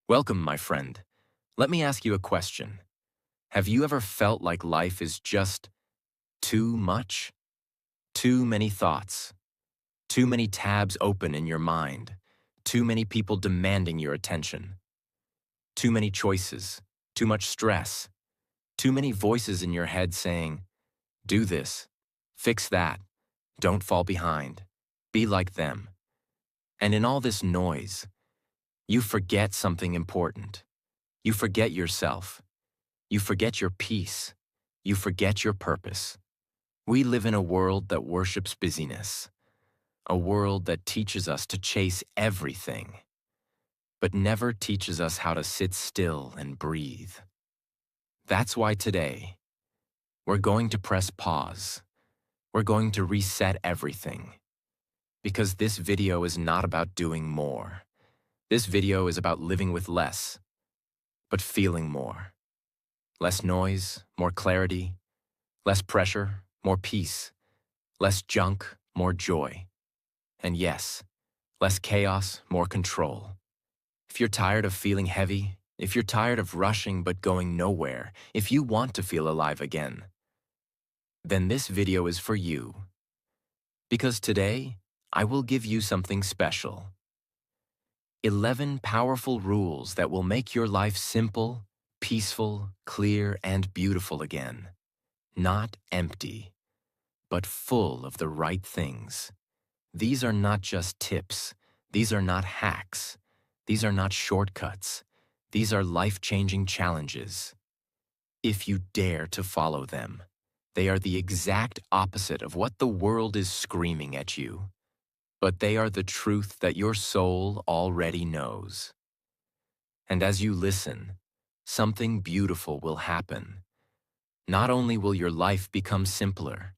Welcome, my friend. Let me ask you a question. Have you ever felt like life is just too much? Too many thoughts, too many tabs open in your mind, too many people demanding your attention, too many choices, too much stress, too many voices in your head saying, do this, fix that, don't fall behind, be like them. And in all this noise, you forget something important. You forget yourself. You forget your peace. You forget your purpose. We live in a world that worships busyness, a world that teaches us to chase everything, but never teaches us how to sit still and breathe. That's why today, we're going to press pause. We're going to reset everything. Because this video is not about doing more. This video is about living with less, but feeling more. Less noise, more clarity. Less pressure, more peace. Less junk, more joy. And yes, less chaos, more control. If you're tired of feeling heavy, if you're tired of rushing but going nowhere, if you want to feel alive again, then this video is for you. Because today, I will give you something special. 11 powerful rules that will make your life simple, peaceful, clear, and beautiful again. Not empty, but full of the right things. These are not just tips. These are not hacks. These are not shortcuts. These are life-changing challenges. If you dare to follow them, they are the exact opposite of what the world is screaming at you. But they are the truth that your soul already knows. And as you listen, something beautiful will happen. Not only will your life become simpler,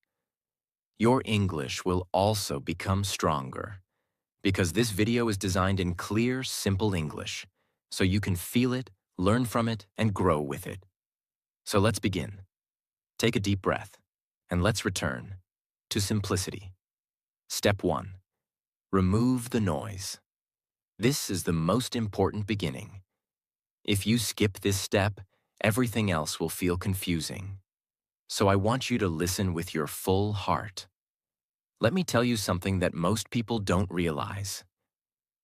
your English will also become stronger. Because this video is designed in clear, simple English, so you can feel it, learn from it, and grow with it. So let's begin. Take a deep breath, and let's return to simplicity. Step 1. Remove the noise. This is the most important beginning. If you skip this step, everything else will feel confusing. So I want you to listen with your full heart. Let me tell you something that most people don't realize.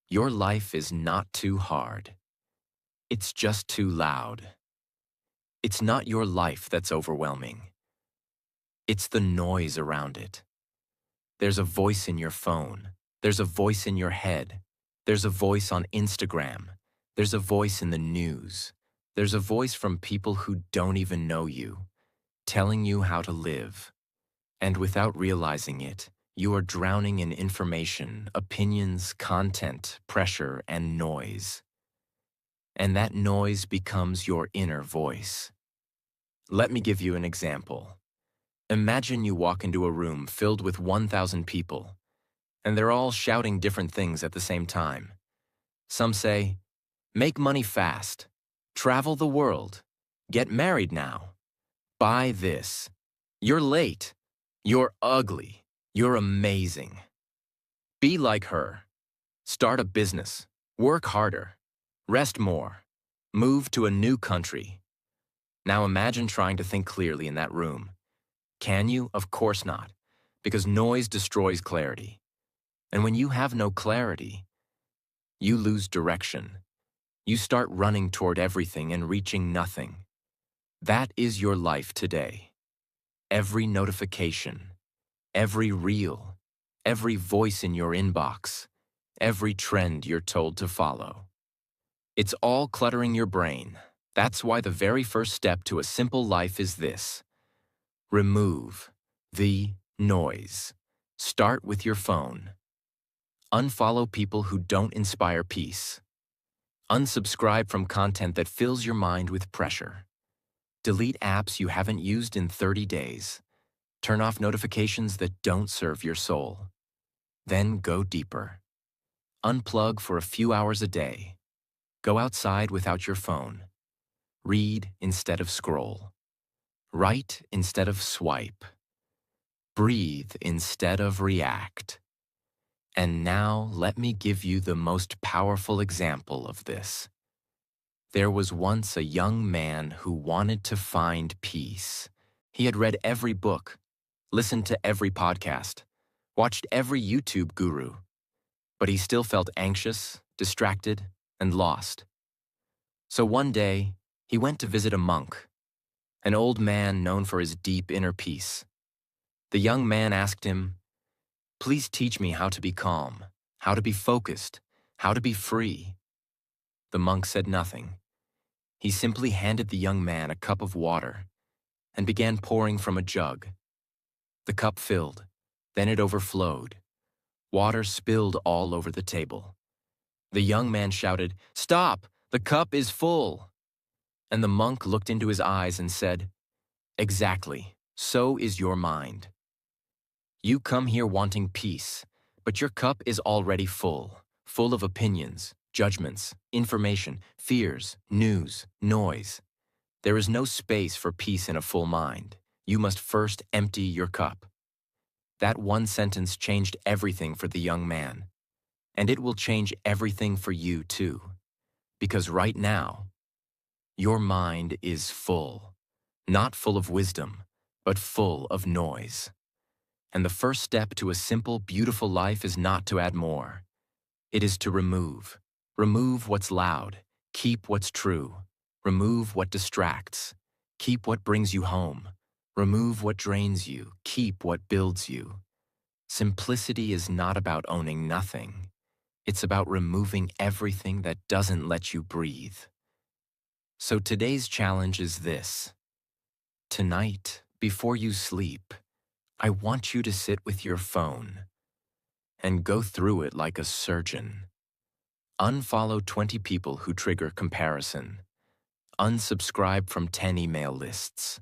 Your life is not too hard. It's just too loud. It's not your life that's overwhelming. It's the noise around it. There's a voice in your phone. There's a voice in your head. There's a voice on Instagram. There's a voice in the news. There's a voice from people who don't even know you, telling you how to live. And without realizing it, you are drowning in information, opinions, content, pressure, and noise. And that noise becomes your inner voice. Let me give you an example. Imagine you walk into a room filled with 1,000 people, and they're all shouting different things at the same time. Some say, make money fast, travel the world, get married now, buy this, you're late, you're ugly, you're amazing. Be like her. Start a business, work harder, rest more, move to a new country. Now imagine trying to think clearly in that room. Can you? Of course not, because noise destroys clarity. And when you have no clarity, you lose direction. You start running toward everything and reaching nothing. That is your life today. Every notification, every reel, every voice in your inbox, every trend you're told to follow. It's all cluttering your brain. That's why the very first step to a simple life is this. Remove the noise. Start with your phone. Unfollow people who don't inspire peace. Unsubscribe from content that fills your mind with pressure. Delete apps you haven't used in 30 days. Turn off notifications that don't serve your soul. Then go deeper. Unplug for a few hours a day. Go outside without your phone. Read instead of scroll. Write instead of swipe. Breathe instead of react. And now let me give you the most powerful example of this. There was once a young man who wanted to find peace. He had read every book, listened to every podcast, watched every YouTube guru, but he still felt anxious, distracted, and lost. So one day, he went to visit a monk, an old man known for his deep inner peace. The young man asked him, "Please teach me how to be calm, how to be focused, how to be free." The monk said nothing. He simply handed the young man a cup of water and began pouring from a jug. The cup filled, then it overflowed. Water spilled all over the table. The young man shouted, "Stop! The cup is full!" And the monk looked into his eyes and said, "Exactly, so is your mind. You come here wanting peace, but your cup is already full, full of opinions, judgments, information, fears, news, noise. There is no space for peace in a full mind. You must first empty your cup." That one sentence changed everything for the young man. And it will change everything for you too. Because right now, your mind is full. Not full of wisdom, but full of noise. And the first step to a simple, beautiful life is not to add more. It is to remove. Remove what's loud. Keep what's true. Remove what distracts. Keep what brings you home. Remove what drains you. Keep what builds you. Simplicity is not about owning nothing. It's about removing everything that doesn't let you breathe. So today's challenge is this. Tonight, before you sleep, I want you to sit with your phone and go through it like a surgeon. Unfollow 20 people who trigger comparison. Unsubscribe from 10 email lists.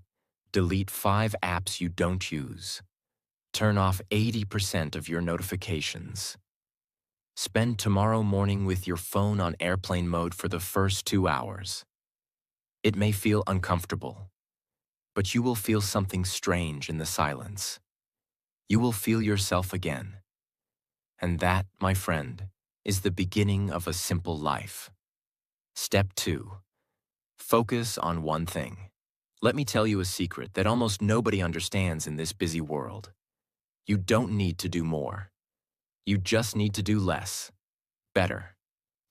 Delete 5 apps you don't use. Turn off 80% of your notifications. Spend tomorrow morning with your phone on airplane mode for the first 2 hours. It may feel uncomfortable, but you will feel something strange in the silence. You will feel yourself again. And that, my friend, is the beginning of a simple life. Step 2. Focus on one thing. Let me tell you a secret that almost nobody understands in this busy world. You don't need to do more. You just need to do less. Better.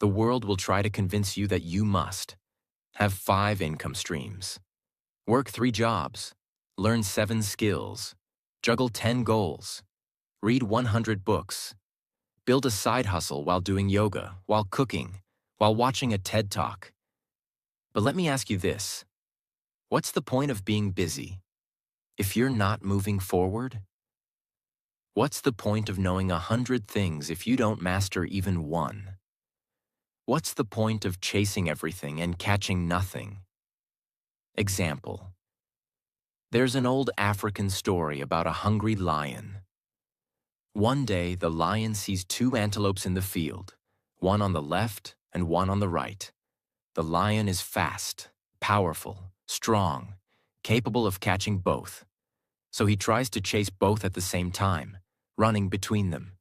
The world will try to convince you that you must. Have 5 income streams. Work 3 jobs. Learn 7 skills. Juggle 10 goals. Read 100 books. Build a side hustle while doing yoga, while cooking, while watching a TED Talk. But let me ask you this. What's the point of being busy if you're not moving forward? What's the point of knowing 100 things if you don't master even one? What's the point of chasing everything and catching nothing? Example. There's an old African story about a hungry lion. One day, the lion sees 2 antelopes in the field, one on the left and one on the right. The lion is fast, powerful, strong, capable of catching both. So he tries to chase both at the same time, running between them.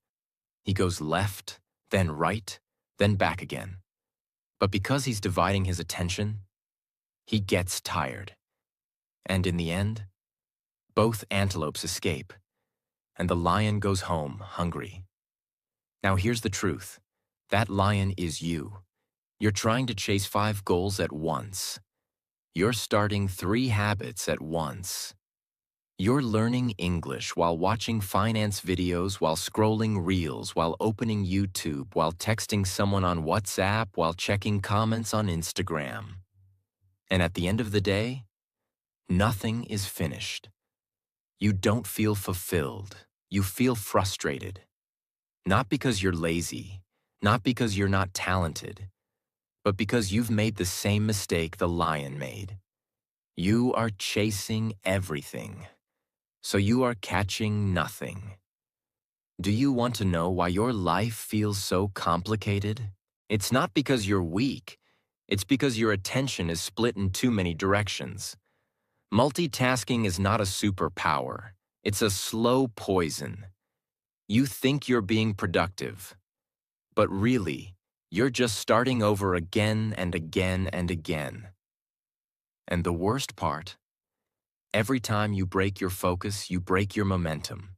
He goes left, then right, then back again. But because he's dividing his attention, he gets tired. And in the end, both antelopes escape, and the lion goes home hungry. Now here's the truth. That lion is you. You're trying to chase 5 goals at once. You're starting 3 habits at once. You're learning English while watching finance videos, while scrolling reels, while opening YouTube, while texting someone on WhatsApp, while checking comments on Instagram. And at the end of the day, nothing is finished. You don't feel fulfilled. You feel frustrated. Not because you're lazy, not because you're not talented, but because you've made the same mistake the lion made. You are chasing everything, so you are catching nothing. Do you want to know why your life feels so complicated? It's not because you're weak. It's because your attention is split in too many directions. Multitasking is not a superpower. It's a slow poison. You think you're being productive, but really, You're just starting over again and again and again. And the worst part, every time you break your focus, you break your momentum.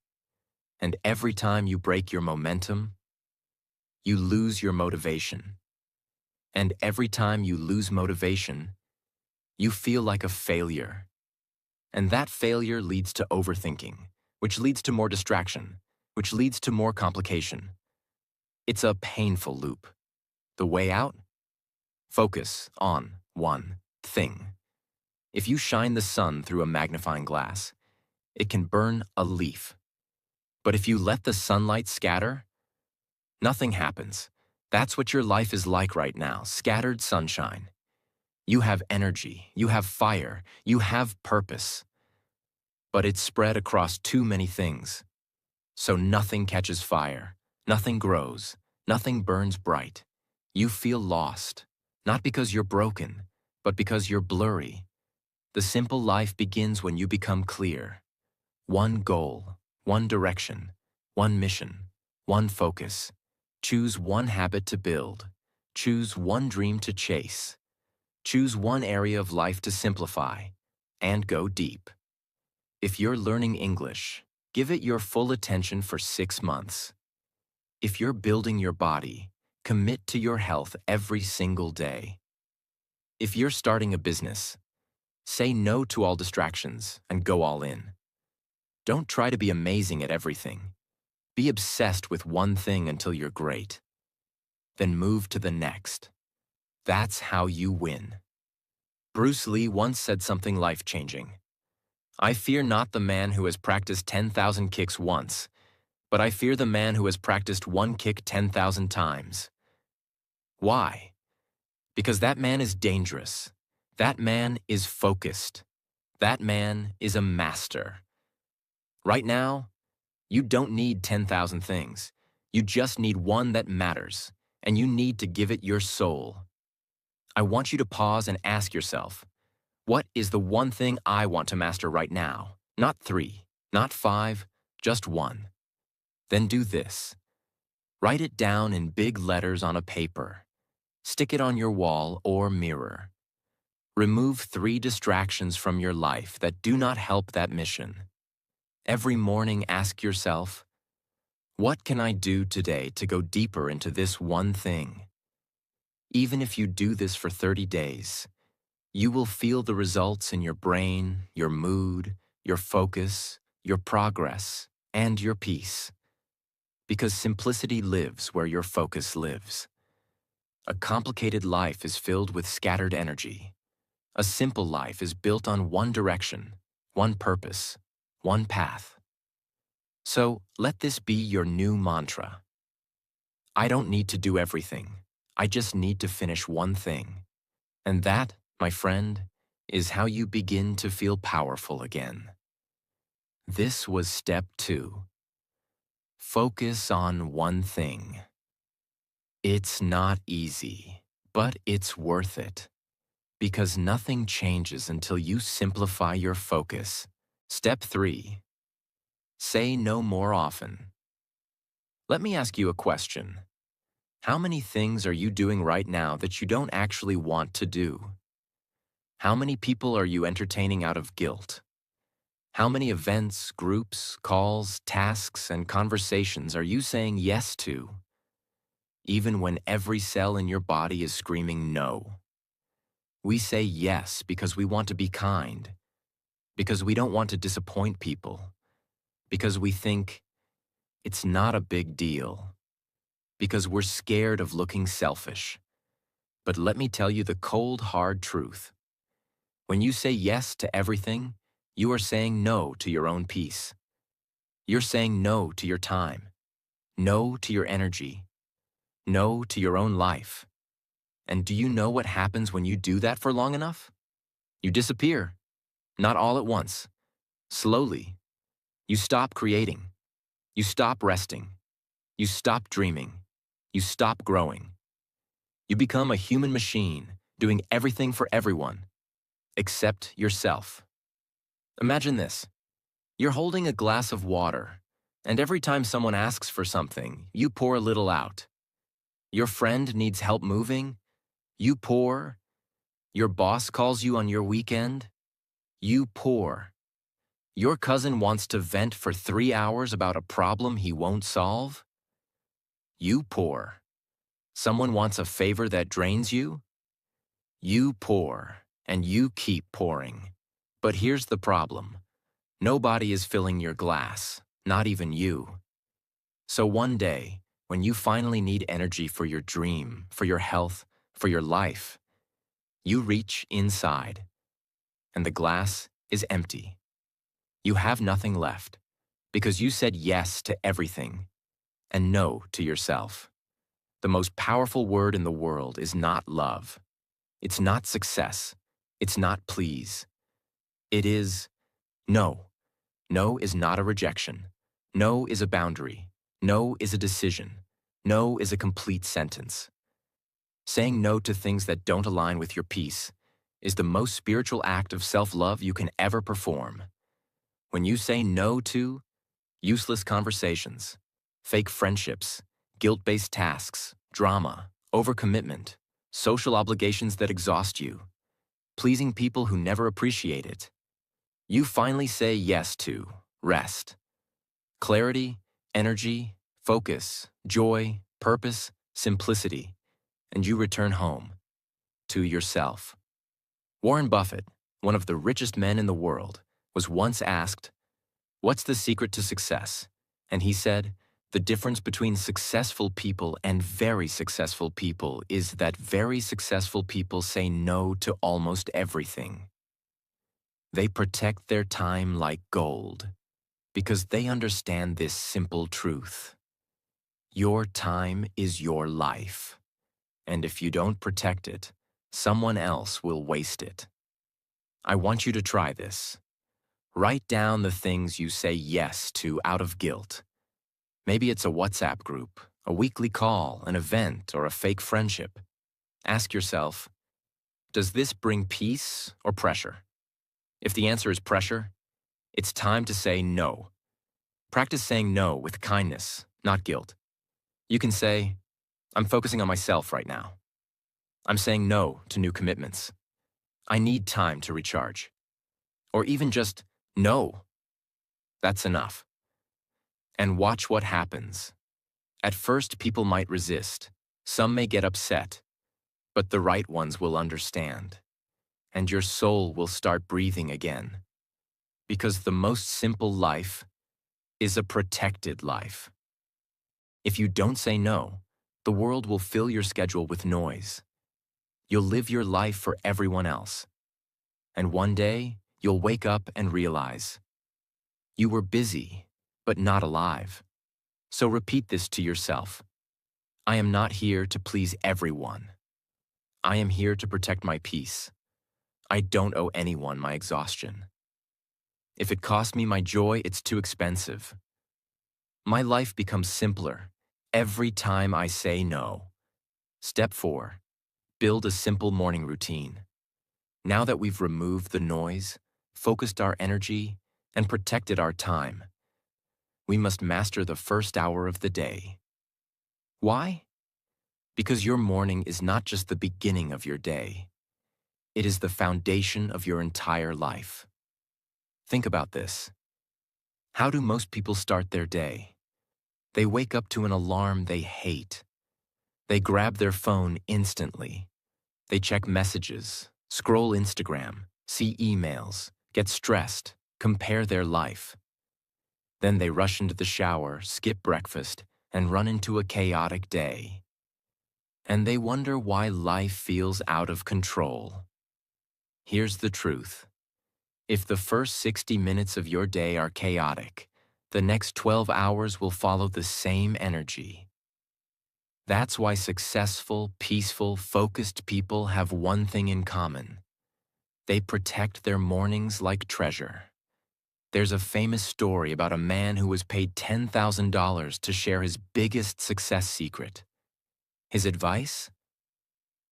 And every time you break your momentum, you lose your motivation. And every time you lose motivation, you feel like a failure. And that failure leads to overthinking, which leads to more distraction, which leads to more complication. It's a painful loop. The way out? Focus on one thing. If you shine the sun through a magnifying glass, it can burn a leaf. But if you let the sunlight scatter, nothing happens. That's what your life is like right now, scattered sunshine. You have energy, you have fire, you have purpose. But it's spread across too many things. So nothing catches fire, nothing grows, nothing burns bright. You feel lost, not because you're broken, but because you're blurry. The simple life begins when you become clear. One goal, one direction, one mission, one focus. Choose one habit to build. Choose one dream to chase. Choose one area of life to simplify, and go deep. If you're learning English, give it your full attention for 6 months. If you're building your body, commit to your health every single day. If you're starting a business, say no to all distractions and go all in. Don't try to be amazing at everything. Be obsessed with one thing until you're great. Then move to the next. That's how you win. Bruce Lee once said something life-changing. I fear not the man who has practiced 10,000 kicks once, but I fear the man who has practiced one kick 10,000 times. Why? Because that man is dangerous. That man is focused. That man is a master. Right now, you don't need 10,000 things. You just need one that matters, and you need to give it your soul. I want you to pause and ask yourself, what is the one thing I want to master right now? Not 3, not 5, just 1. Then do this. Write it down in big letters on a paper. Stick it on your wall or mirror. Remove 3 distractions from your life that do not help that mission. Every morning ask yourself, what can I do today to go deeper into this one thing? Even if you do this for 30 days, you will feel the results in your brain, your mood, your focus, your progress, and your peace. Because simplicity lives where your focus lives. A complicated life is filled with scattered energy. A simple life is built on one direction, one purpose, one path. So let this be your new mantra. I don't need to do everything. I just need to finish one thing. And that, my friend, is how you begin to feel powerful again. This was step 2. Focus on one thing. It's not easy, but it's worth it. Because nothing changes until you simplify your focus. Step 3. Say no more often. Let me ask you a question. How many things are you doing right now that you don't actually want to do? How many people are you entertaining out of guilt? How many events, groups, calls, tasks, and conversations are you saying yes to, even when every cell in your body is screaming no? We say yes because we want to be kind, because we don't want to disappoint people, because we think it's not a big deal, because we're scared of looking selfish. But let me tell you the cold, hard truth. When you say yes to everything, you are saying no to your own peace. You're saying no to your time, no to your energy, no to your own life. And do you know what happens when you do that for long enough? You disappear. Not all at once. Slowly. You stop creating. You stop resting. You stop dreaming. You stop growing. You become a human machine, doing everything for everyone, except yourself. Imagine this. You're holding a glass of water, and every time someone asks for something, you pour a little out. Your friend needs help moving? You pour. Your boss calls you on your weekend? You pour. Your cousin wants to vent for 3 hours about a problem he won't solve? You pour. Someone wants a favor that drains you? You pour, and you keep pouring. But here's the problem. Nobody is filling your glass, not even you. So one day, when you finally need energy for your dream, for your health, for your life, you reach inside, and the glass is empty. You have nothing left, because you said yes to everything and no to yourself. The most powerful word in the world is not love. It's not success. It's not please. It is no. No is not a rejection. No is a boundary. No is a decision. No is a complete sentence. Saying no to things that don't align with your peace is the most spiritual act of self-love you can ever perform. When you say no to useless conversations, fake friendships, guilt-based tasks, drama, overcommitment, social obligations that exhaust you, pleasing people who never appreciate it, you finally say yes to rest, clarity, energy, focus, joy, purpose, simplicity, and you return home to yourself. Warren Buffett, one of the richest men in the world, was once asked, "What's the secret to success?" And he said, "The difference between successful people and very successful people is that very successful people say no to almost everything. They protect their time like gold because they understand this simple truth. Your time is your life, and if you don't protect it, someone else will waste it." I want you to try this. Write down the things you say yes to out of guilt. Maybe it's a WhatsApp group, a weekly call, an event, or a fake friendship. Ask yourself, does this bring peace or pressure? If the answer is pressure, it's time to say no. Practice saying no with kindness, not guilt. You can say, "I'm focusing on myself right now." "I'm saying no to new commitments. I need time to recharge." Or even just, "No." That's enough. And watch what happens. At first, people might resist. Some may get upset. But the right ones will understand. And your soul will start breathing again. Because the most simple life is a protected life. If you don't say no, the world will fill your schedule with noise. You'll live your life for everyone else. And one day, you'll wake up and realize you were busy, but not alive. So repeat this to yourself. I am not here to please everyone. I am here to protect my peace. I don't owe anyone my exhaustion. If it costs me my joy, it's too expensive. My life becomes simpler every time I say no. Step 4. Build a simple morning routine. Now that we've removed the noise, focused our energy, and protected our time, we must master the first hour of the day. Why? Because your morning is not just the beginning of your day. It is the foundation of your entire life. Think about this. How do most people start their day? They wake up to an alarm they hate. They grab their phone instantly. They check messages, scroll Instagram, see emails, get stressed, compare their life. Then they rush into the shower, skip breakfast, and run into a chaotic day. And they wonder why life feels out of control. Here's the truth. If the first 60 minutes of your day are chaotic, the next 12 hours will follow the same energy. That's why successful, peaceful, focused people have one thing in common. They protect their mornings like treasure. There's a famous story about a man who was paid $10,000 to share his biggest success secret. His advice?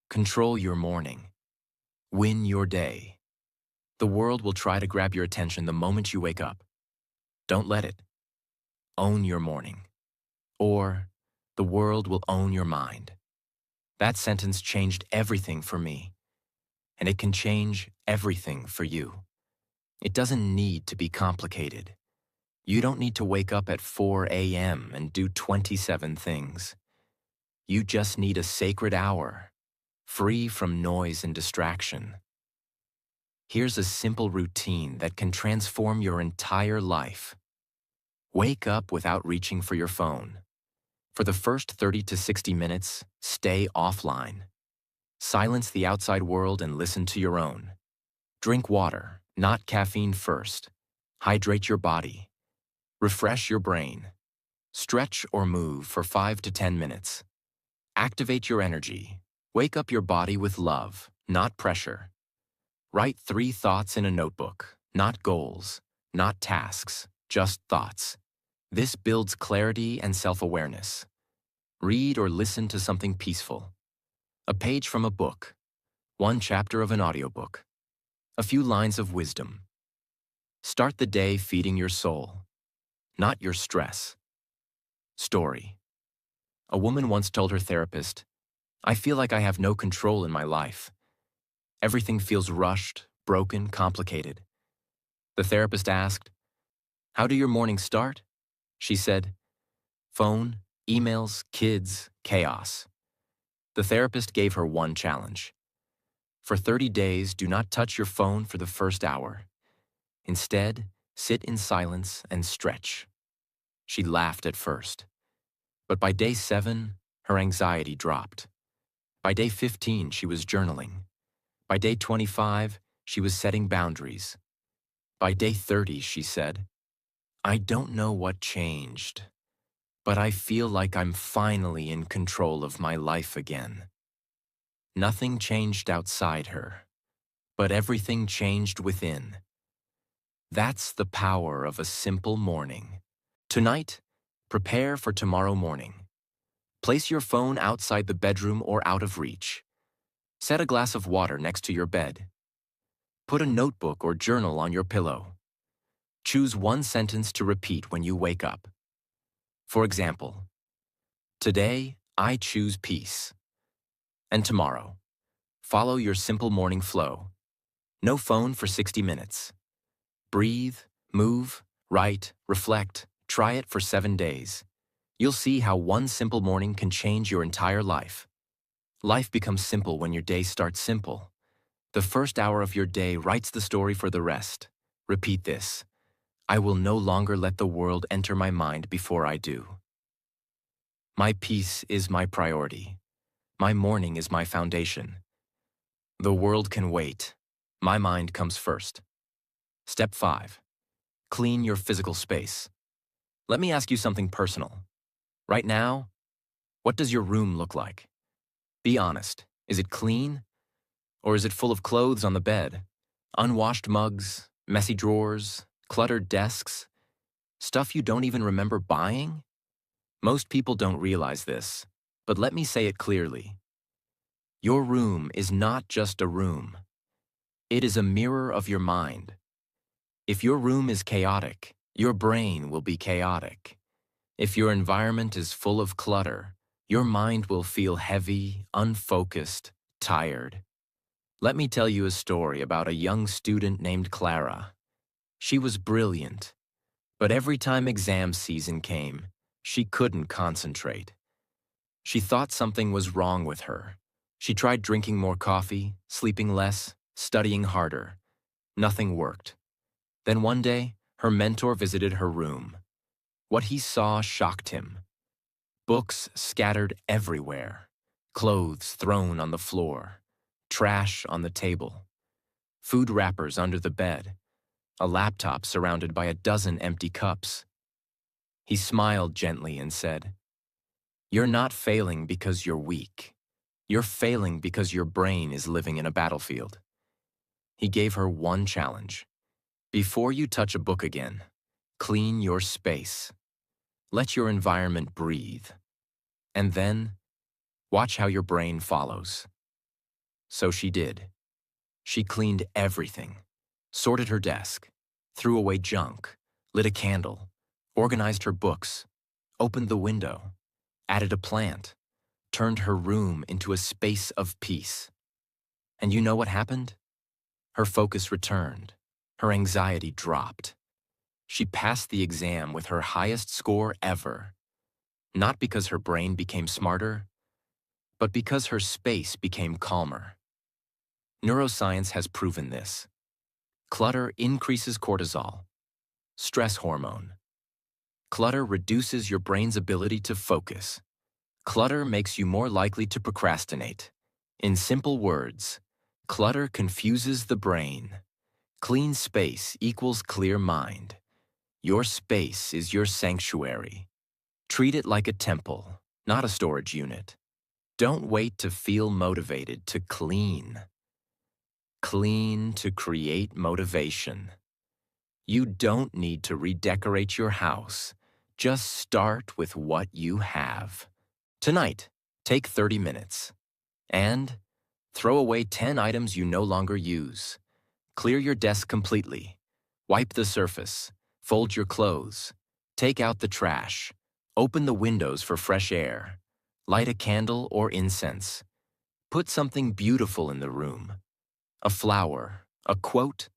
Control your morning. Win your day. The world will try to grab your attention the moment you wake up. Don't let it. Own your morning. Or the world will own your mind. That sentence changed everything for me, and it can change everything for you. It doesn't need to be complicated. You don't need to wake up at 4 a.m. and do 27 things. You just need a sacred hour, free from noise and distraction. Here's a simple routine that can transform your entire life. Wake up without reaching for your phone. For the first 30 to 60 minutes, stay offline. Silence the outside world and listen to your own. Drink water, not caffeine first. Hydrate your body. Refresh your brain. Stretch or move for 5 to 10 minutes. Activate your energy. Wake up your body with love, not pressure. Write 3 thoughts in a notebook, not goals, not tasks, just thoughts. This builds clarity and self-awareness. Read or listen to something peaceful. A page from a book. 1 chapter of an audiobook. A few lines of wisdom. Start the day feeding your soul, not your stress. Story. A woman once told her therapist, "I feel like I have no control in my life. Everything feels rushed, broken, complicated." The therapist asked, "How do your mornings start?" She said, "Phone, emails, kids, chaos." The therapist gave her one challenge. For 30 days, do not touch your phone for the first hour. Instead, sit in silence and stretch. She laughed at first. But by day 7, her anxiety dropped. By day 15, she was journaling. By day 25, she was setting boundaries. By day 30, she said, "I don't know what changed, but I feel like I'm finally in control of my life again." Nothing changed outside her, but everything changed within. That's the power of a simple morning. Tonight, prepare for tomorrow morning. Place your phone outside the bedroom or out of reach. Set a glass of water next to your bed. Put a notebook or journal on your pillow. Choose one sentence to repeat when you wake up. For example, today, I choose peace. And tomorrow, follow your simple morning flow. No phone for 60 minutes. Breathe, move, write, reflect. Try it for 7 days. You'll see how one simple morning can change your entire life. Life becomes simple when your day starts simple. The first hour of your day writes the story for the rest. Repeat this. I will no longer let the world enter my mind before I do. My peace is my priority. My morning is my foundation. The world can wait. My mind comes first. Step 5. Clean your physical space. Let me ask you something personal. Right now, what does your room look like? Be honest. Is it clean? Or is it full of clothes on the bed? Unwashed mugs, messy drawers, cluttered desks, stuff you don't even remember buying? Most people don't realize this, but let me say it clearly. Your room is not just a room. It is a mirror of your mind. If your room is chaotic, your brain will be chaotic. If your environment is full of clutter, your mind will feel heavy, unfocused, tired. Let me tell you a story about a young student named Clara. She was brilliant, but every time exam season came, she couldn't concentrate. She thought something was wrong with her. She tried drinking more coffee, sleeping less, studying harder. Nothing worked. Then one day, her mentor visited her room. What he saw shocked him. Books scattered everywhere, clothes thrown on the floor, trash on the table, food wrappers under the bed, a laptop surrounded by a dozen empty cups. He smiled gently and said, "You're not failing because you're weak. You're failing because your brain is living in a battlefield." He gave her one challenge. Before you touch a book again, clean your space. Let your environment breathe. And then, watch how your brain follows. So she did. She cleaned everything, sorted her desk, threw away junk, lit a candle, organized her books, opened the window, added a plant, turned her room into a space of peace. And you know what happened? Her focus returned. Her anxiety dropped. She passed the exam with her highest score ever, not because her brain became smarter, but because her space became calmer. Neuroscience has proven this. Clutter increases cortisol, stress hormone. Clutter reduces your brain's ability to focus. Clutter makes you more likely to procrastinate. In simple words, clutter confuses the brain. Clean space equals clear mind. Your space is your sanctuary. Treat it like a temple, not a storage unit. Don't wait to feel motivated to clean. Clean to create motivation. You don't need to redecorate your house. Just start with what you have. Tonight, take 30 minutes. And throw away 10 items you no longer use. Clear your desk completely. Wipe the surface. Fold your clothes. Take out the trash. Open the windows for fresh air. Light a candle or incense. Put something beautiful in the room. A flower, a quote,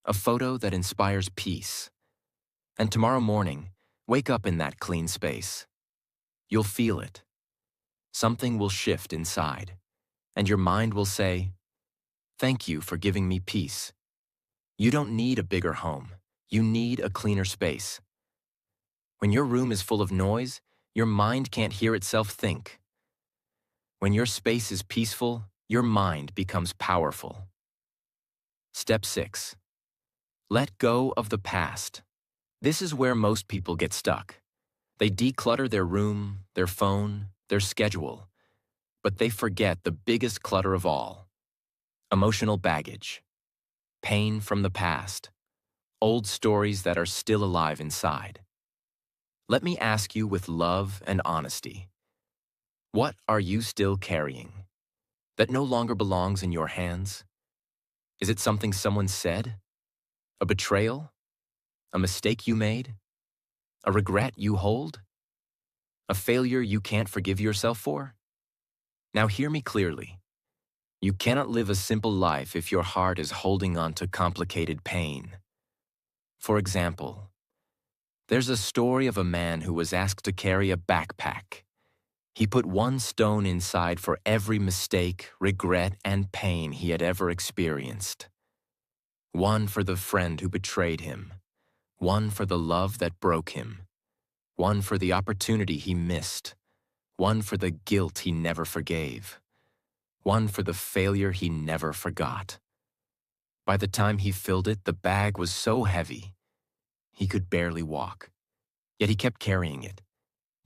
a photo that inspires peace. And tomorrow morning, wake up in that clean space. You'll feel it. Something will shift inside, and your mind will say, "Thank you for giving me peace." You don't need a bigger home. You need a cleaner space. When your room is full of noise, your mind can't hear itself think. When your space is peaceful, your mind becomes powerful. Step 6. Let go of the past. This is where most people get stuck. They declutter their room, their phone, their schedule, but they forget the biggest clutter of all: emotional baggage, pain from the past, old stories that are still alive inside. Let me ask you with love and honesty, what are you still carrying that no longer belongs in your hands? Is it something someone said? A betrayal? A mistake you made? A regret you hold? A failure you can't forgive yourself for? Now hear me clearly. You cannot live a simple life if your heart is holding on to complicated pain. For example, there's a story of a man who was asked to carry a backpack. He put one stone inside for every mistake, regret, and pain he had ever experienced. One for the friend who betrayed him. One for the love that broke him. One for the opportunity he missed. One for the guilt he never forgave. One for the failure he never forgot. By the time he filled it, the bag was so heavy, he could barely walk. Yet he kept carrying it,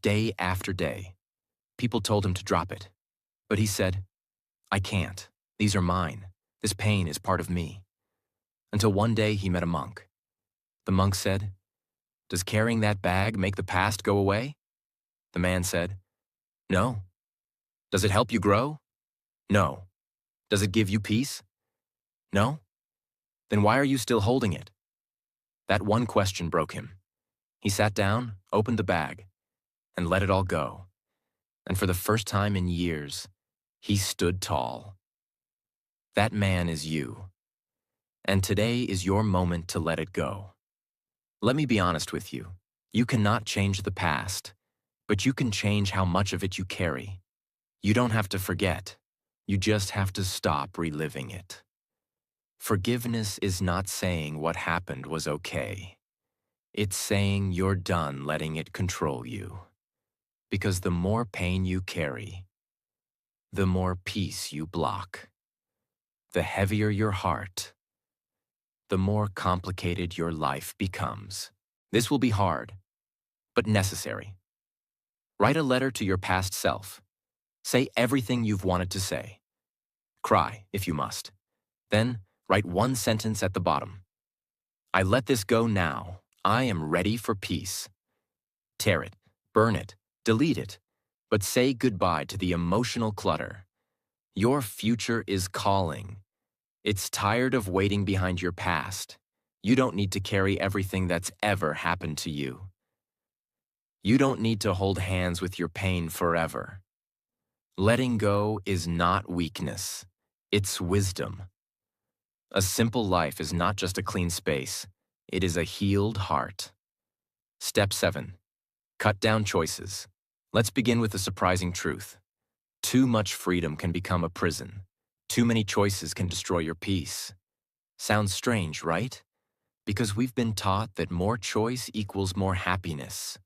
day after day. People told him to drop it, but he said, "I can't. These are mine. This pain is part of me." Until one day he met a monk. The monk said, "Does carrying that bag make the past go away?" The man said, "No." "Does it help you grow?" "No." "Does it give you peace?" "No." "Then why are you still holding it?" That one question broke him. He sat down, opened the bag, and let it all go. And for the first time in years, he stood tall. That man is you. And today is your moment to let it go. Let me be honest with you. You cannot change the past, but you can change how much of it you carry. You don't have to forget. You just have to stop reliving it. Forgiveness is not saying what happened was okay. It's saying you're done letting it control you. Because the more pain you carry, the more peace you block. The heavier your heart, the more complicated your life becomes. This will be hard, but necessary. Write a letter to your past self. Say everything you've wanted to say. Cry if you must. Then write one sentence at the bottom. "I let this go now. I am ready for peace." Tear it, burn it, delete it, but say goodbye to the emotional clutter. Your future is calling. It's tired of waiting behind your past. You don't need to carry everything that's ever happened to you. You don't need to hold hands with your pain forever. Letting go is not weakness, it's wisdom. A simple life is not just a clean space, it is a healed heart. Step 7. Cut down choices. Let's begin with a surprising truth. Too much freedom can become a prison. Too many choices can destroy your peace. Sounds strange, right? Because we've been taught that more choice equals more happiness,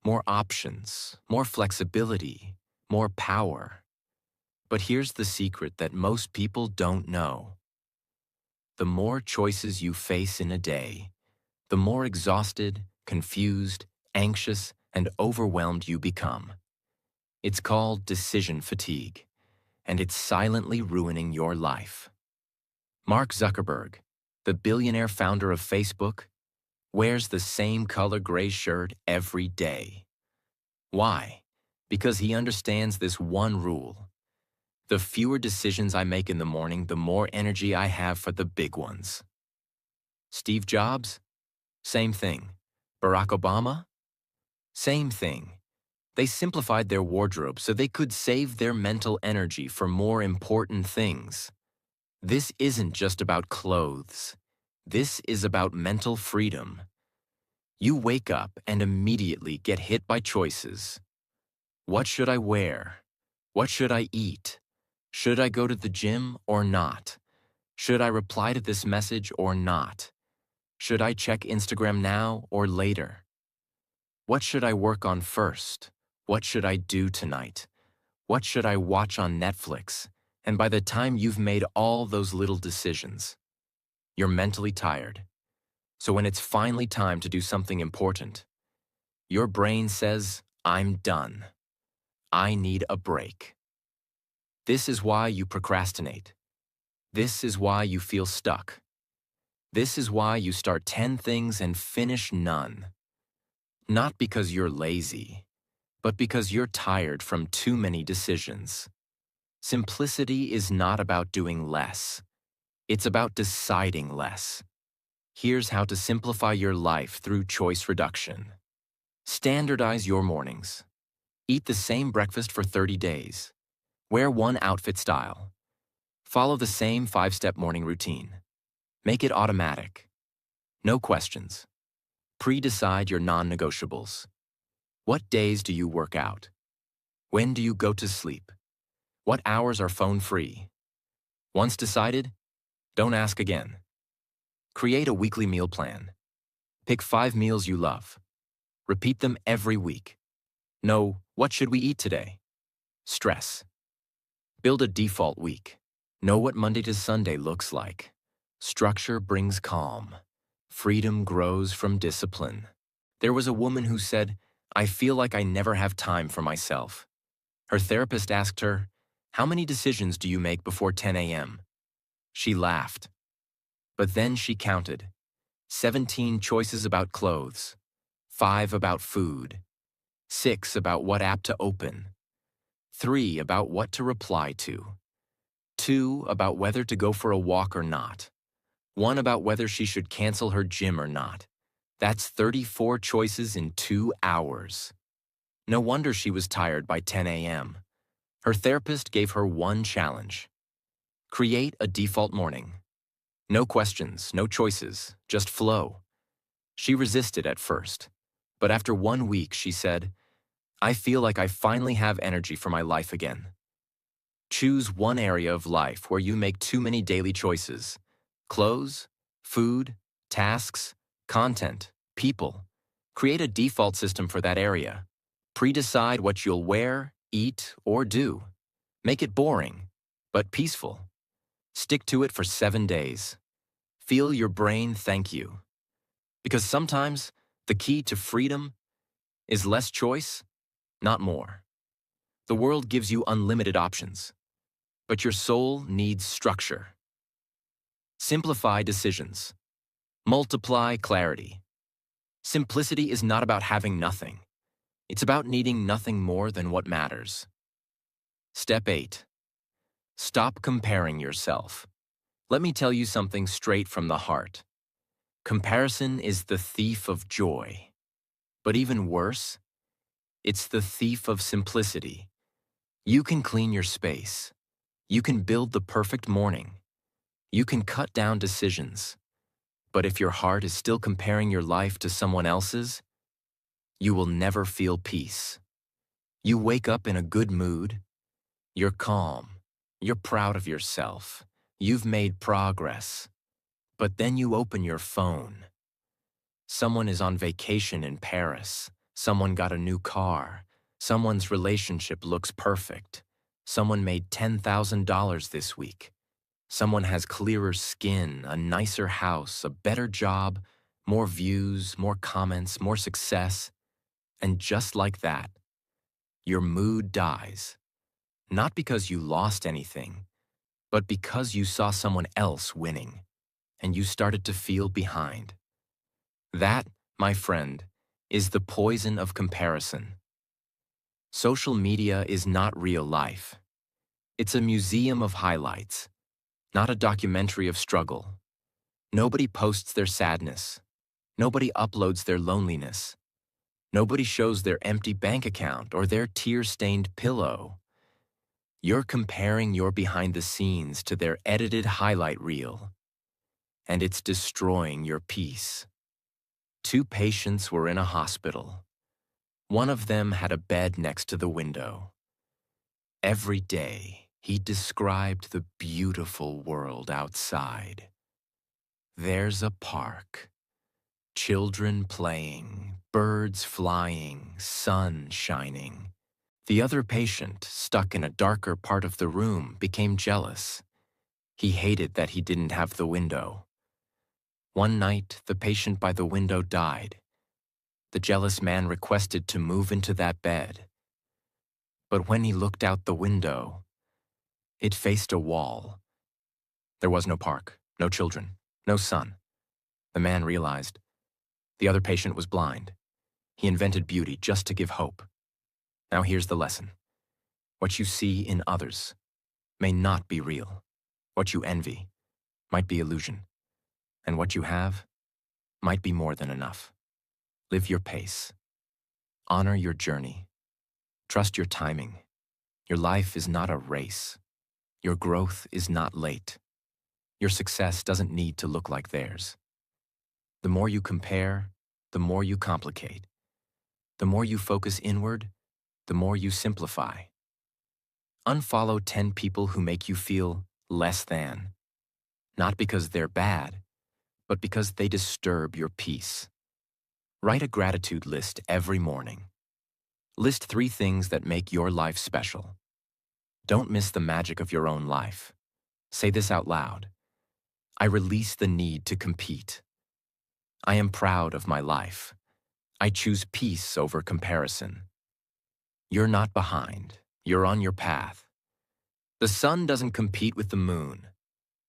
more options, more flexibility, more power. But here's the secret that most people don't know. The more choices you face in a day, the more exhausted, confused, anxious, and overwhelmed you become. It's called decision fatigue, and it's silently ruining your life. Mark Zuckerberg, the billionaire founder of Facebook, wears the same color gray shirt every day. Why? Because he understands this one rule. The fewer decisions I make in the morning, the more energy I have for the big ones. Steve Jobs? Same thing. Barack Obama? Same thing. They simplified their wardrobe so they could save their mental energy for more important things. This isn't just about clothes. This is about mental freedom. You wake up and immediately get hit by choices. What should I wear? What should I eat? Should I go to the gym or not? Should I reply to this message or not? Should I check Instagram now or later? What should I work on first? What should I do tonight? What should I watch on Netflix? And by the time you've made all those little decisions, you're mentally tired. So when it's finally time to do something important, your brain says, I'm done. I need a break. This is why you procrastinate. This is why you feel stuck. This is why you start 10 things and finish none. Not because you're lazy, but because you're tired from too many decisions. Simplicity is not about doing less. It's about deciding less. Here's how to simplify your life through choice reduction. Standardize your mornings. Eat the same breakfast for 30 days. Wear one outfit style. Follow the same 5-step morning routine. Make it automatic. No questions. Pre-decide your non-negotiables. What days do you work out? When do you go to sleep? What hours are phone-free? Once decided, don't ask again. Create a weekly meal plan. Pick 5 meals you love. Repeat them every week. No, what should we eat today? Stress. Build a default week. Know what Monday to Sunday looks like. Structure brings calm. Freedom grows from discipline. There was a woman who said, I feel like I never have time for myself. Her therapist asked her, how many decisions do you make before 10 a.m.? She laughed. But then she counted. 17 choices about clothes. 5 about food. 6 about what app to open. 3 about what to reply to. 2 about whether to go for a walk or not. 1 about whether she should cancel her gym or not. That's 34 choices in 2 hours. No wonder she was tired by 10 a.m. Her therapist gave her one challenge. Create a default morning. No questions, no choices, just flow. She resisted at first, but after 1 week she said, I feel like I finally have energy for my life again. Choose one area of life where you make too many daily choices. Clothes, food, tasks, content, people. Create a default system for that area. Pre-decide what you'll wear, eat, or do. Make it boring, but peaceful. Stick to it for 7 days. Feel your brain thank you. Because sometimes the key to freedom is less choice, not more. The world gives you unlimited options, but your soul needs structure. Simplify decisions. Multiply clarity. Simplicity is not about having nothing. It's about needing nothing more than what matters. Step 8. Stop comparing yourself. Let me tell you something straight from the heart. Comparison is the thief of joy. But even worse, it's the thief of simplicity. You can clean your space. You can build the perfect morning. You can cut down decisions. But if your heart is still comparing your life to someone else's, you will never feel peace. You wake up in a good mood. You're calm. You're proud of yourself. You've made progress. But then you open your phone. Someone is on vacation in Paris. Someone got a new car. Someone's relationship looks perfect. Someone made $10,000 this week. Someone has clearer skin, a nicer house, a better job, more views, more comments, more success. And just like that, your mood dies. Not because you lost anything, but because you saw someone else winning, and you started to feel behind. That, my friend, is the poison of comparison. Social media is not real life. It's a museum of highlights, not a documentary of struggle. Nobody posts their sadness. Nobody uploads their loneliness. Nobody shows their empty bank account or their tear-stained pillow. You're comparing your behind the scenes to their edited highlight reel, and it's destroying your peace. Two patients were in a hospital. One of them had a bed next to the window. Every day, he described the beautiful world outside. There's a park, children playing, birds flying, sun shining. The other patient, stuck in a darker part of the room, became jealous. He hated that he didn't have the window. One night, the patient by the window died. The jealous man requested to move into that bed. But when he looked out the window, it faced a wall. There was no park, no children, no sun. The man realized the other patient was blind. He invented beauty just to give hope. Now here's the lesson. What you see in others may not be real. What you envy might be illusion. And what you have might be more than enough. Live your pace. Honor your journey. Trust your timing. Your life is not a race. Your growth is not late. Your success doesn't need to look like theirs. The more you compare, the more you complicate. The more you focus inward, the more you simplify. Unfollow 10 people who make you feel less than. Not because they're bad, but because they disturb your peace. Write a gratitude list every morning. List 3 things that make your life special. Don't miss the magic of your own life. Say this out loud. I release the need to compete. I am proud of my life. I choose peace over comparison. You're not behind. You're on your path. The sun doesn't compete with the moon.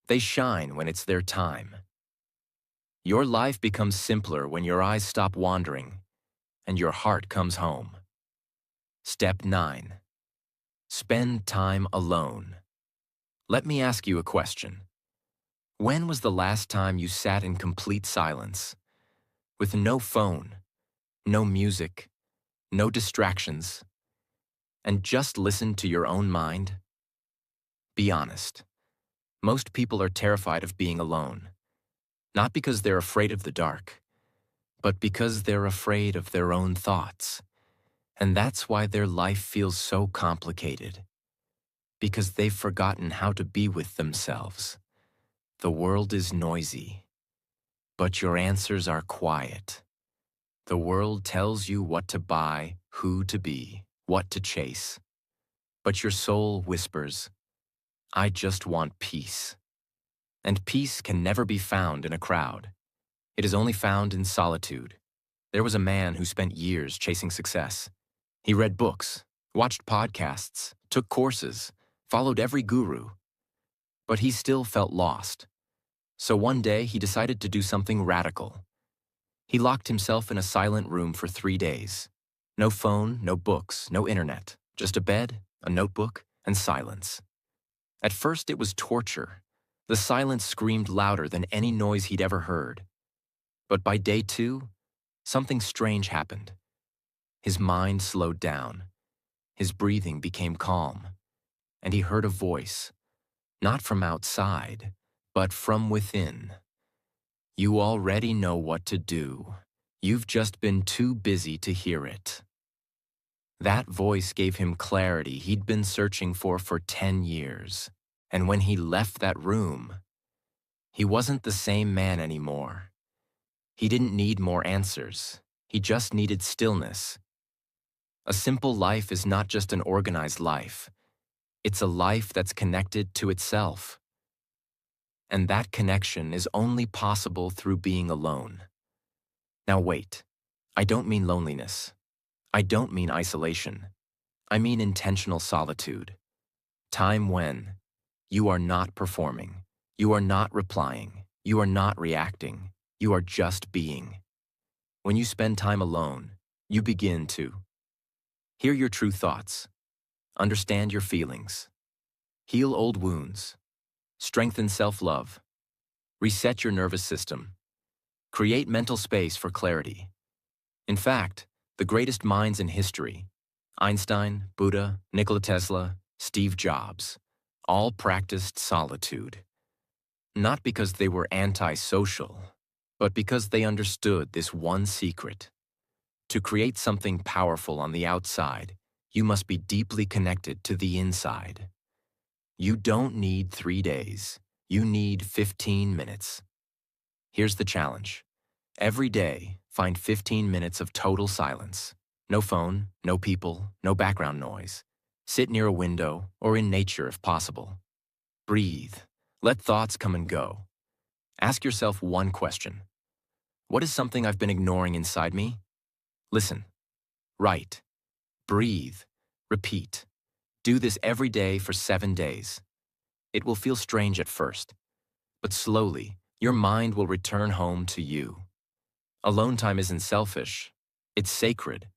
They shine when it's their time. Your life becomes simpler when your eyes stop wandering and your heart comes home. Step 9. Spend time alone. Let me ask you a question. When was the last time you sat in complete silence, with no phone, no music, no distractions, and just listened to your own mind? Be honest. Most people are terrified of being alone, not because they're afraid of the dark, but because they're afraid of their own thoughts. And that's why their life feels so complicated, because they've forgotten how to be with themselves. The world is noisy, but your answers are quiet. The world tells you what to buy, who to be, what to chase. But your soul whispers, I just want peace. And peace can never be found in a crowd. It is only found in solitude. There was a man who spent years chasing success. He read books, watched podcasts, took courses, followed every guru. But he still felt lost. So one day he decided to do something radical. He locked himself in a silent room for 3 days. No phone, no books, no internet, just a bed, a notebook, and silence. At first it was torture. The silence screamed louder than any noise he'd ever heard. But by day 2, something strange happened. His mind slowed down. His breathing became calm, and he heard a voice, not from outside, but from within. You already know what to do. You've just been too busy to hear it. That voice gave him clarity he'd been searching for 10 years. And when he left that room, he wasn't the same man anymore. He didn't need more answers. He just needed stillness. A simple life is not just an organized life. It's a life that's connected to itself. And that connection is only possible through being alone. Now wait, I don't mean loneliness. I don't mean isolation. I mean intentional solitude. Time when you are not performing, you are not replying, you are not reacting, you are just being. When you spend time alone, you begin to hear your true thoughts, understand your feelings, heal old wounds, strengthen self-love, reset your nervous system, create mental space for clarity. In fact, the greatest minds in history, Einstein, Buddha, Nikola Tesla, Steve Jobs, all practiced solitude. Not because they were antisocial, but because they understood this one secret. To create something powerful on the outside, you must be deeply connected to the inside. You don't need 3 days. You need 15 minutes. Here's the challenge. Every day, find 15 minutes of total silence. No phone, no people, no background noise. Sit near a window or in nature if possible. Breathe. Let thoughts come and go. Ask yourself one question. What is something I've been ignoring inside me? Listen. Write. Breathe. Repeat. Do this every day for 7 days. It will feel strange at first, but slowly, your mind will return home to you. Alone time isn't selfish. It's sacred.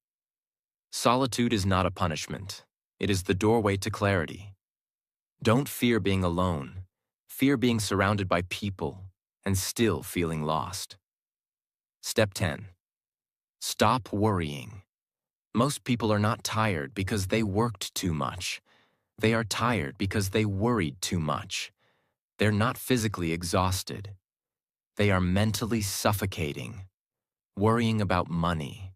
Solitude is not a punishment. It is the doorway to clarity. Don't fear being alone. Fear being surrounded by people and still feeling lost. Step 10. Stop worrying. Most people are not tired because they worked too much. They are tired because they worried too much. They're not physically exhausted. They are mentally suffocating. Worrying about money.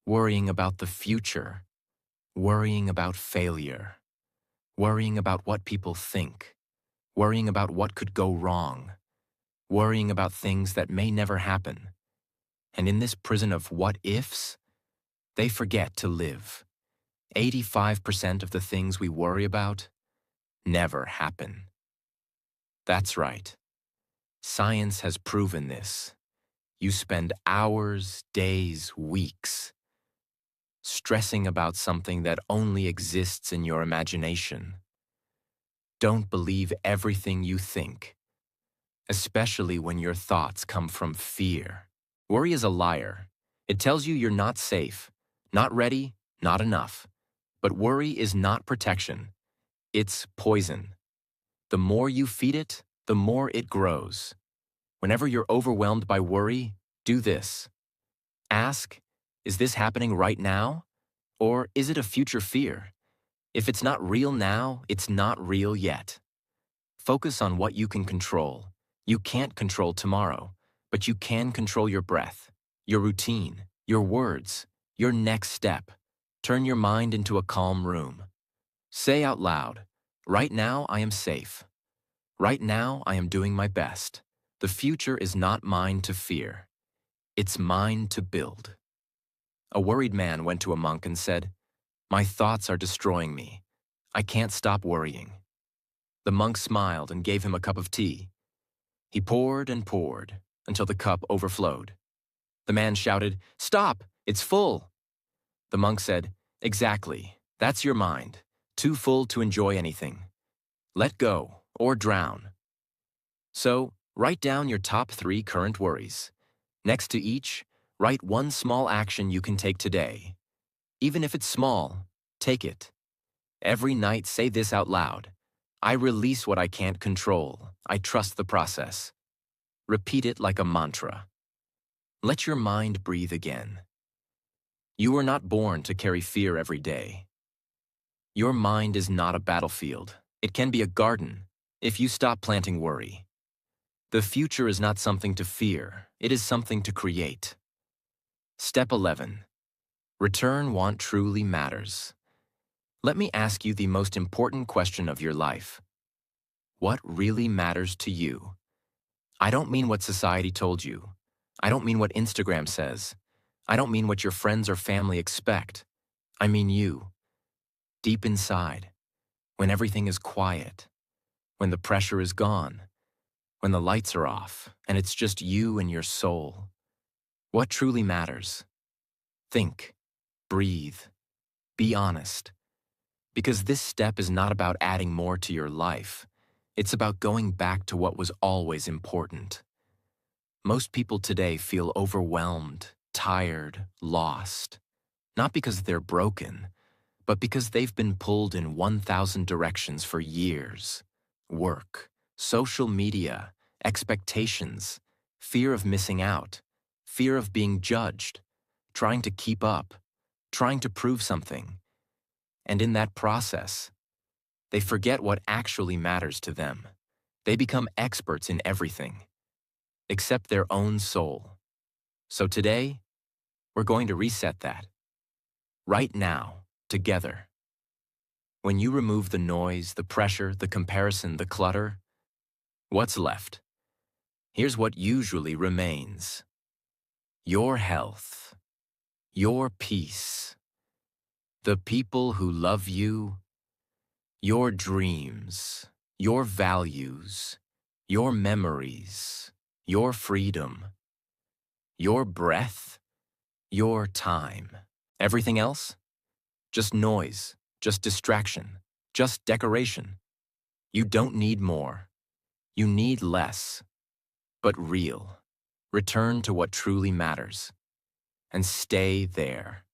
Worrying about the future. Worrying about failure. Worrying about what people think. Worrying about what could go wrong. Worrying about things that may never happen. And in this prison of what-ifs, they forget to live. 85% of the things we worry about never happen. That's right. Science has proven this. You spend hours, days, weeks stressing about something that only exists in your imagination. Don't believe everything you think, especially when your thoughts come from fear. Worry is a liar. It tells you you're not safe, not ready, not enough. But worry is not protection. It's poison. The more you feed it, the more it grows. Whenever you're overwhelmed by worry, do this. Ask, is this happening right now? Or is it a future fear? If it's not real now, it's not real yet. Focus on what you can control. You can't control tomorrow, but you can control your breath, your routine, your words, your next step. Turn your mind into a calm room. Say out loud, right now I am safe. Right now I am doing my best. The future is not mine to fear. It's mine to build. A worried man went to a monk and said, "My thoughts are destroying me. I can't stop worrying." The monk smiled and gave him a cup of tea. He poured and poured until the cup overflowed. The man shouted, "Stop! It's full!" The monk said, "Exactly. That's your mind. Too full to enjoy anything. Let go or drown." So, write down your top 3 current worries. Next to each, write one small action you can take today. Even if it's small, take it. Every night say this out loud. I release what I can't control. I trust the process. Repeat it like a mantra. Let your mind breathe again. You were not born to carry fear every day. Your mind is not a battlefield. It can be a garden if you stop planting worry. The future is not something to fear. It is something to create. Step 11. Return what truly matters. Let me ask you the most important question of your life. What really matters to you? I don't mean what society told you. I don't mean what Instagram says. I don't mean what your friends or family expect. I mean you, deep inside, when everything is quiet, when the pressure is gone, when the lights are off, and it's just you and your soul. What truly matters? Think, breathe, be honest. Because this step is not about adding more to your life. It's about going back to what was always important. Most people today feel overwhelmed, tired, lost. Not because they're broken, but because they've been pulled in 1,000 directions for years. Work, social media, expectations, fear of missing out, fear of being judged, trying to keep up, trying to prove something. And in that process, they forget what actually matters to them. They become experts in everything, except their own soul. So today, we're going to reset that. Right now, together. When you remove the noise, the pressure, the comparison, the clutter, what's left? Here's what usually remains. Your health, your peace, the people who love you, your dreams, your values, your memories, your freedom, your breath, your time. Everything else? Just noise, just distraction, just decoration. You don't need more. You need less, but real. Return to what truly matters. And stay there.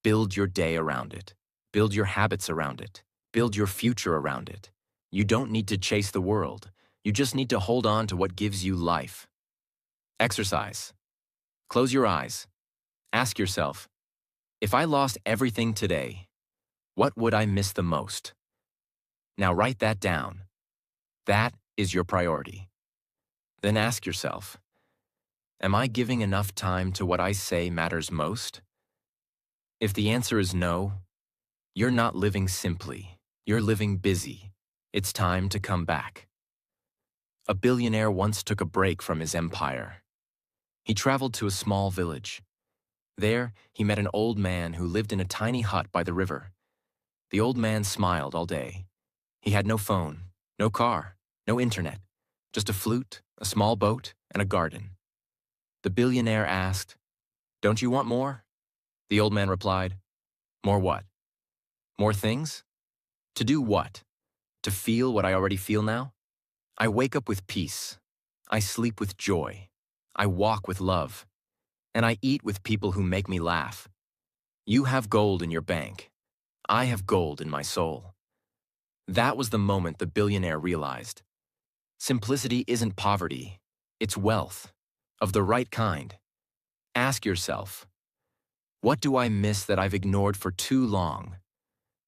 Build your day around it. Build your habits around it. Build your future around it. You don't need to chase the world. You just need to hold on to what gives you life. Exercise. Close your eyes. Ask yourself, if I lost everything today, what would I miss the most? Now write that down. That is your priority. Then ask yourself, am I giving enough time to what I say matters most? If the answer is no, you're not living simply. You're living busy. It's time to come back. A billionaire once took a break from his empire. He traveled to a small village. There, he met an old man who lived in a tiny hut by the river. The old man smiled all day. He had no phone, no car, no internet, just a flute, a small boat, and a garden. The billionaire asked, "Don't you want more?" The old man replied, "More what? More things? To do what? To feel what I already feel now? I wake up with peace. I sleep with joy. I walk with love. And I eat with people who make me laugh. You have gold in your bank. I have gold in my soul." That was the moment the billionaire realized. Simplicity isn't poverty. It's wealth. Of the right kind. Ask yourself, what do I miss that I've ignored for too long?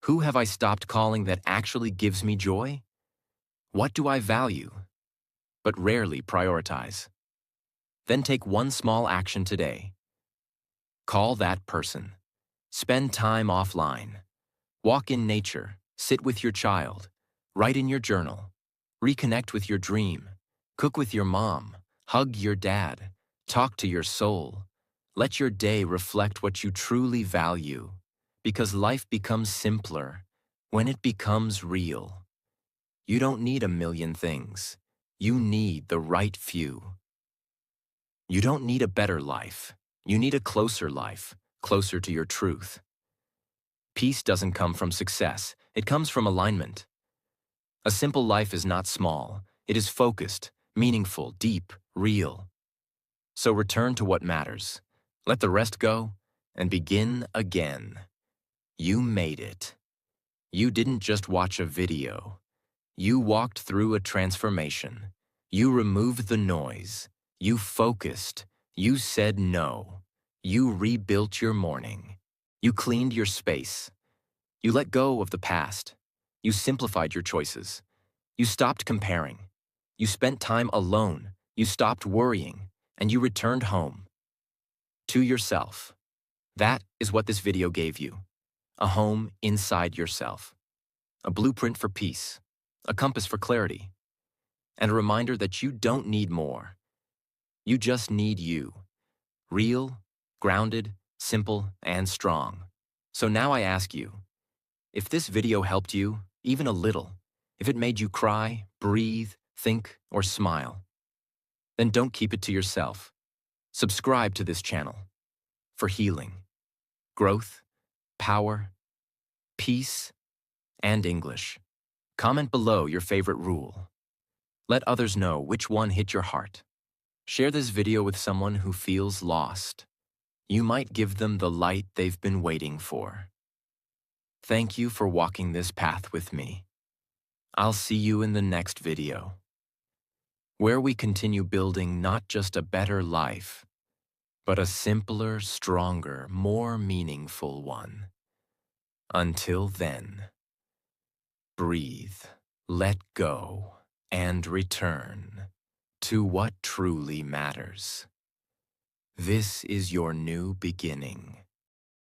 Who have I stopped calling that actually gives me joy? What do I value, but rarely prioritize? Then take one small action today. Call that person. Spend time offline. Walk in nature. Sit with your child. Write in your journal. Reconnect with your dream. Cook with your mom. Hug your dad. Talk to your soul. Let your day reflect what you truly value, because life becomes simpler when it becomes real. You don't need a million things. You need the right few. You don't need a better life. You need a closer life, closer to your truth. Peace doesn't come from success. It comes from alignment. A simple life is not small. It is focused, meaningful, deep, real. So return to what matters. Let the rest go and begin again. You made it. You didn't just watch a video. You walked through a transformation. You removed the noise. You focused. You said no. You rebuilt your morning. You cleaned your space. You let go of the past. You simplified your choices. You stopped comparing. You spent time alone. You stopped worrying. And you returned home. To yourself. That is what this video gave you. A home inside yourself. A blueprint for peace. A compass for clarity. And a reminder that you don't need more. You just need you. Real, grounded, simple, and strong. So now I ask you, if this video helped you, even a little, if it made you cry, breathe, think, or smile, then don't keep it to yourself. Subscribe to this channel for healing, growth, power, peace, and English. Comment below your favorite rule. Let others know which one hit your heart. Share this video with someone who feels lost. You might give them the light they've been waiting for. Thank you for walking this path with me. I'll see you in the next video, where we continue building not just a better life, but a simpler, stronger, more meaningful one. Until then, breathe, let go, and return to what truly matters. This is your new beginning.